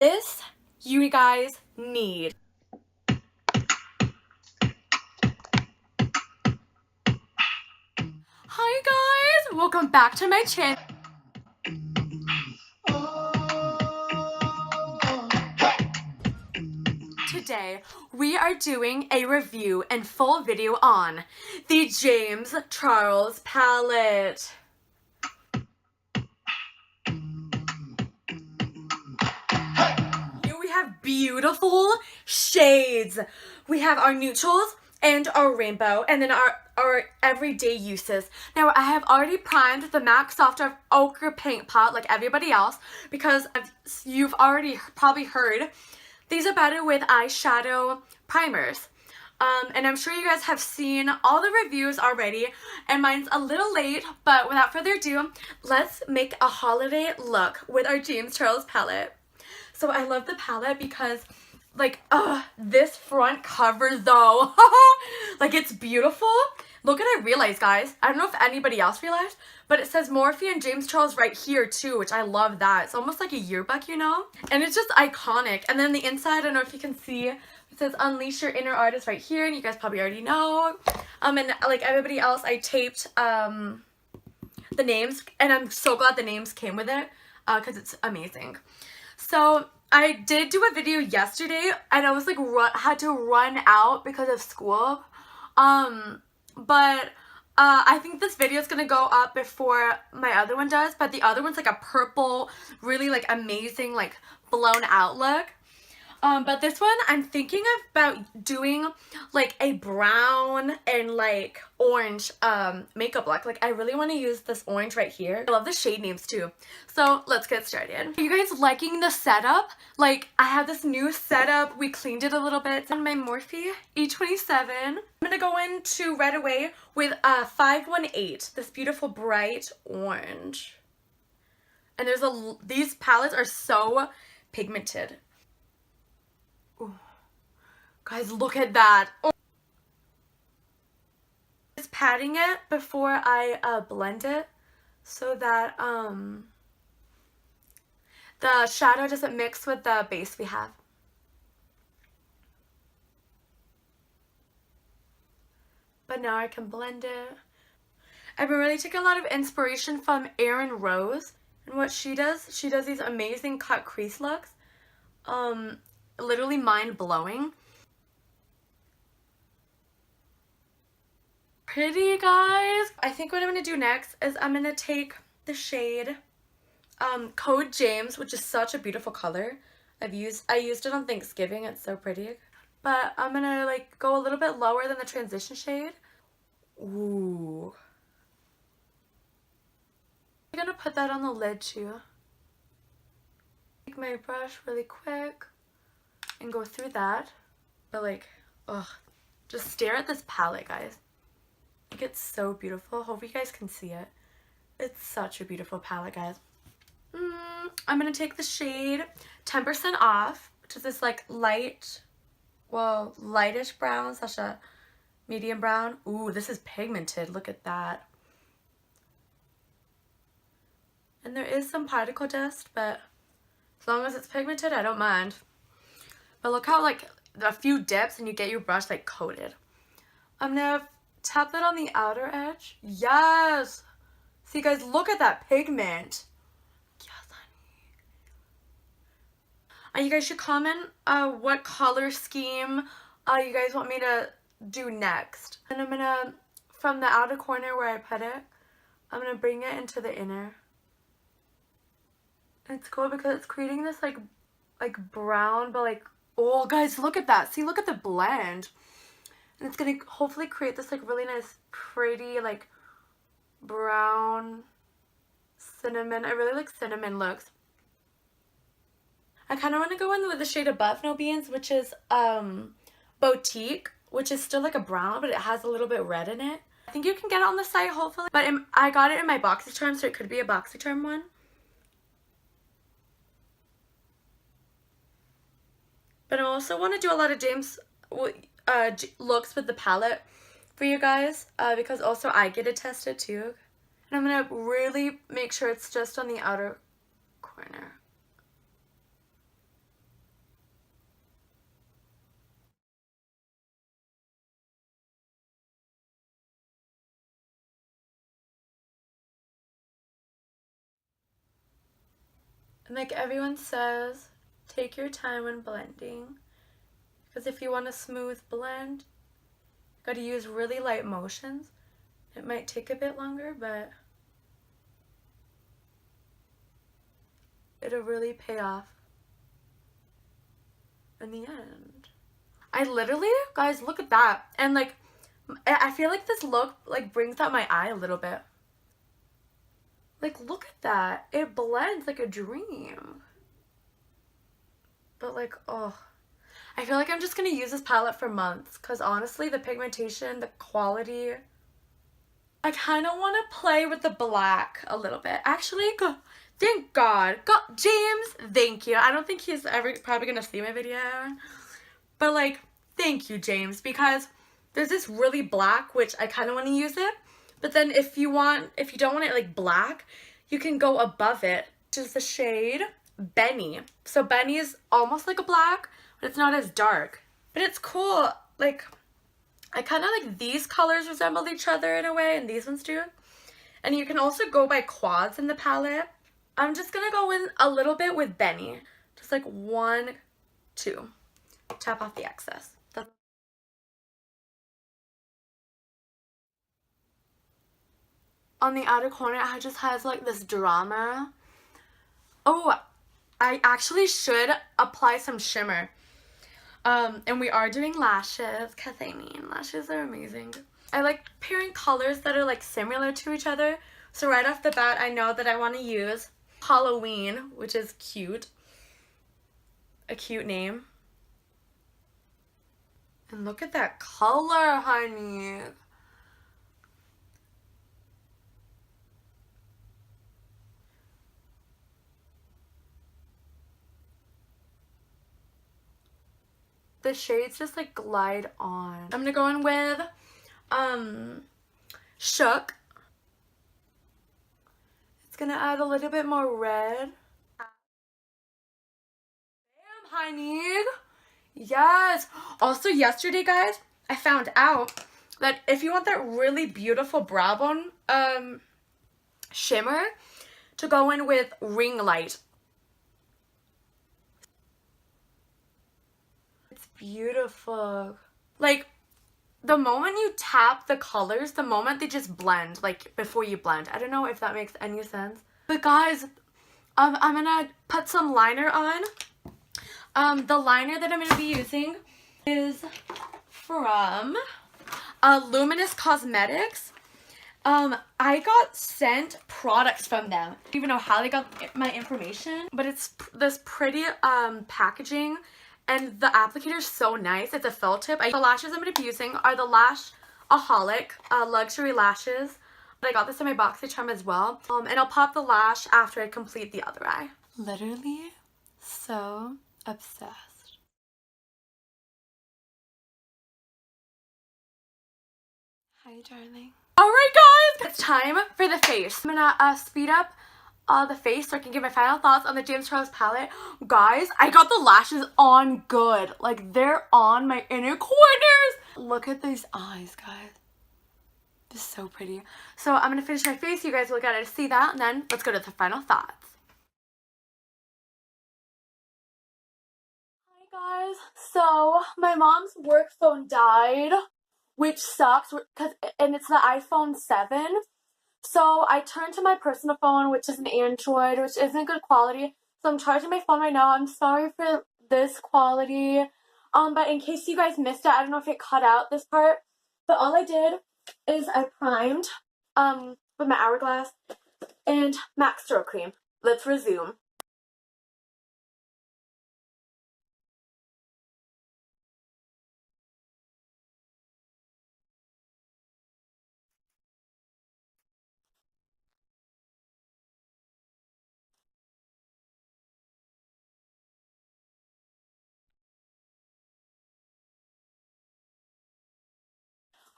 This you guys need. Hi guys, welcome back to my channel. Today we are doing a review and full video on the James Charles palette. Here we have beautiful shades. We have our neutrals and our rainbow, and then our everyday uses. Now I have already primed the MAC Soft Ochre paint pot like everybody else because you've already probably heard these are better with eyeshadow primers. And I'm sure you guys have seen all the reviews already, and mine's a little late, but without further ado, let's make a holiday look with our James Charles palette. So I love the palette because, like, this front cover though, like, it's beautiful. Look what I realized, guys. I don't know if anybody else realized, but it says Morphe and James Charles right here too, which I love that. It's almost like a yearbook, you know? And it's just iconic. And then the inside, I don't know if you can see, it says Unleash Your Inner Artist right here, and you guys probably already know. And like everybody else, I taped the names, and I'm so glad the names came with it because it's amazing. So I did do a video yesterday, and I was like had to run out because of school. But I think this video is gonna go up before my other one does. But the other one's like a purple, really like amazing, like blown out look. But this one, I'm thinking about doing like a brown and like orange makeup look. Like I really want to use this orange right here. I love the shade names too. So let's get started. Are you guys liking the setup? Like I have this new setup. We cleaned it a little bit. It's on my Morphe E27. I'm gonna go into right away with 518. This beautiful bright orange. And there's these palettes are so pigmented. Ooh. Guys, look at that. Oh. Just patting it before I blend it so that the shadow doesn't mix with the base we have. But now I can blend it. I've been really taking a lot of inspiration from Erin Rose, and what she does these amazing cut crease looks. Literally mind-blowing. Pretty, guys. I think what I'm gonna do next is I'm gonna take the shade Code James, which is such a beautiful color. I used it on Thanksgiving. It's so pretty. But I'm gonna like go a little bit lower than the transition shade. Ooh. I'm gonna put that on the lid too. Take my brush really quick and go through that. But like, ugh, just stare at this palette, guys. Like, it's so beautiful. Hope you guys can see it. It's such a beautiful palette, guys. I'm gonna take the shade 10% Off, which is this like light, well, lightish brown slash a medium brown. Ooh, this is pigmented. Look at that. And there is some particle dust, but as long as it's pigmented, I don't mind. But look how like a few dips and you get your brush like coated. I'm gonna tap that on the outer edge. Yes! See guys, look at that pigment. Yes, honey. You guys should comment what color scheme you guys want me to do next. And I'm gonna, from the outer corner where I put it, I'm gonna bring it into the inner. It's cool because it's creating this like brown, but like, oh guys, look at that. See, look at the blend. And it's gonna hopefully create this like really nice, pretty, like brown cinnamon. I really like cinnamon looks. I kind of want to go in with the shade above No Beans, which is Boutique, which is still like a brown, but it has a little bit red in it. I think you can get it on the site, hopefully. But I got it in my BoxyCharm, so it could be a BoxyCharm one. But I also want to do a lot of James looks with the palette for you guys because also I get it tested too. And I'm going to really make sure it's just on the outer corner. And like everyone says, take your time when blending. Because if you want a smooth blend, you gotta use really light motions. It might take a bit longer, but it'll really pay off in the end. I literally, guys, look at that. And like, I feel like this look like brings out my eye a little bit. Like, look at that. It blends like a dream. But like, oh, I feel like I'm just gonna use this palette for months because honestly, the pigmentation, the quality, I kind of want to play with the black a little bit. Actually, thank God. James, thank you. I don't think he's ever probably gonna see my video. But like, thank you, James, because there's this really black, which I kind of want to use it. But then if you don't want it like black, you can go above it, which is the shade Benny. So Benny is almost like a black, but it's not as dark. But it's cool. Like, I kind of like these colors resemble each other in a way, and these ones do. And you can also go by quads in the palette. I'm just going to go in a little bit with Benny. Just like 1, 2. Tap off the excess. On the outer corner, it just has like this drama. Oh, I actually should apply some shimmer. And we are doing lashes, because I mean, lashes are amazing. I like pairing colors that are like similar to each other. So right off the bat, I know that I want to use Halloween, which is cute. A cute name. And look at that color, honey. The shades just like glide on. I'm gonna go in with Shook. It's gonna add a little bit more red. Damn, honey. Yes. Also, yesterday, guys, I found out that if you want that really beautiful brow bone shimmer, to go in with Ring Light. It's beautiful. Like, the moment you tap the colors, the moment they just blend, like before you blend. I don't know if that makes any sense. But guys, I'm gonna put some liner on. The liner that I'm gonna be using is from Luminous Cosmetics. I got sent products from them. I don't even know how they got my information, but it's this pretty packaging, and the applicator is so nice. It's a felt tip. The lashes I'm going to be using are the Lashaholic Luxury Lashes. But I got this in my BoxyCharm as well. And I'll pop the lash after I complete the other eye. Literally so obsessed. Hi, darling. Alright, guys! It's time for the face. I'm gonna speed up the face so I can give my final thoughts on the James Charles palette. Guys, I got the lashes on good. Like, they're on my inner corners. Look at these eyes, guys. This is so pretty. So I'm gonna finish my face. You guys will get to see that, and then let's go to the final thoughts. Hi, guys. So my mom's work phone died, which sucks, and it's the iPhone 7. So I turned to my personal phone, which is an Android, which isn't good quality. So I'm charging my phone right now. I'm sorry for this quality. But in case you guys missed it, I don't know if it cut out this part. But all I did is I primed with my Hourglass and MAC Stroke Cream. Let's resume.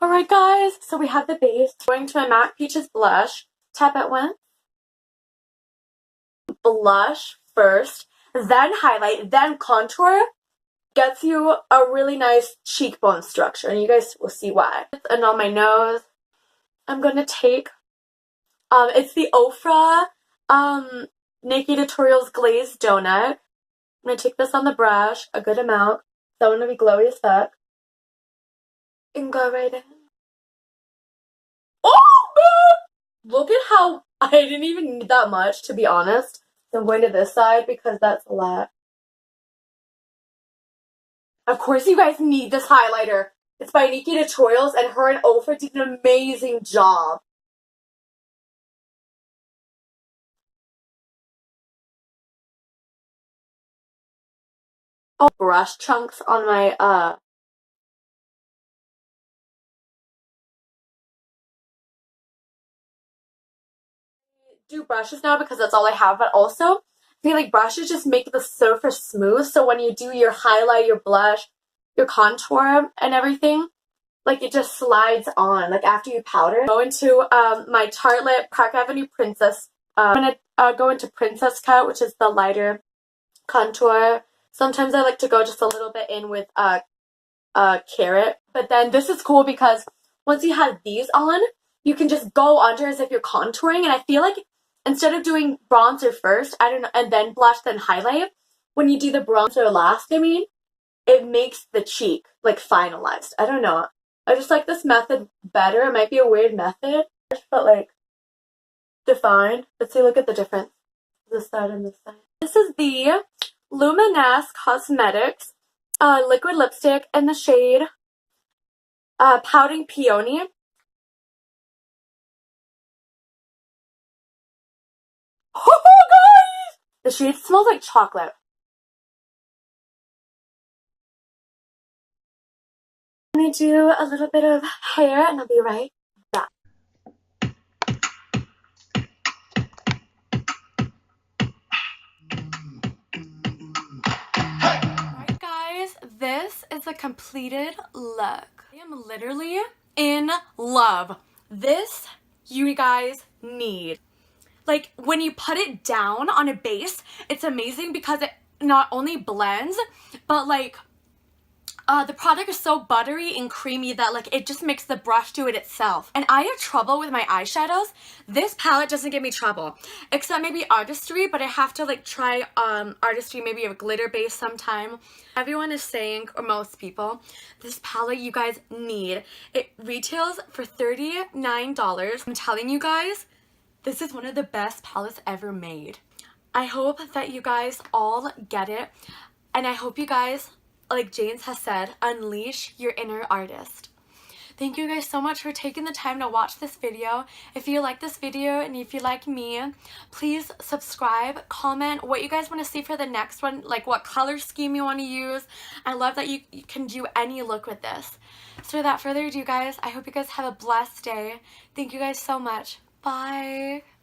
Alright, guys, so we have the base. Going to my MAC Peaches blush. Tap it once. Blush first, then highlight, then contour. Gets you a really nice cheekbone structure, and you guys will see why. And on my nose, I'm going to take, it's the Ofra Nikki Tutorials Glazed Donut. I'm going to take this on the brush, a good amount. So I'm going to be glowy as fuck. And go right in. Oh! Look at how I didn't even need that much, to be honest. So I'm going to this side because that's a lot. Of course you guys need this highlighter. It's by Nikki Tutorials, and her and Oprah did an amazing job. Oh, brush chunks on my, do brushes now because that's all I have, but also I feel like brushes just make the surface smooth, so when you do your highlight, your blush, your contour and everything, like it just slides on, like after you powder. Go into my Tartelette Park Avenue Princess. I'm gonna go into Princess Cut, which is the lighter contour. Sometimes I like to go just a little bit in with Carrot, but then this is cool because once you have these on, you can just go under as if you're contouring, and I feel like instead of doing bronzer first, I don't know, and then blush, then highlight, when you do the bronzer last, I mean, it makes the cheek, like, finalized. I don't know. I just like this method better. It might be a weird method, but, like, defined. Let's see, look at the difference. This side and this side. This is the Luminous Cosmetics liquid lipstick in the shade Pouting Peony. Oh, guys! The shade smells like chocolate. I'm gonna do a little bit of hair and I'll be right back. Alright guys, this is a completed look. I am literally in love. This you guys need. Like, when you put it down on a base, it's amazing because it not only blends, but like, the product is so buttery and creamy that like it just makes the brush do it itself. And I have trouble with my eyeshadows. This palette doesn't give me trouble, except maybe Artistry, but I have to like try Artistry, maybe a glitter base sometime. Everyone is saying, or most people, this palette you guys need. It retails for $39. I'm telling you guys, this is one of the best palettes ever made. I hope that you guys all get it, and I hope you guys, like James has said, unleash your inner artist. Thank you guys so much for taking the time to watch this video. If you like this video and if you like me, please subscribe, comment what you guys want to see for the next one, like what color scheme you want to use. I love that you can do any look with this. So without further ado guys, I hope you guys have a blessed day. Thank you guys so much. Bye.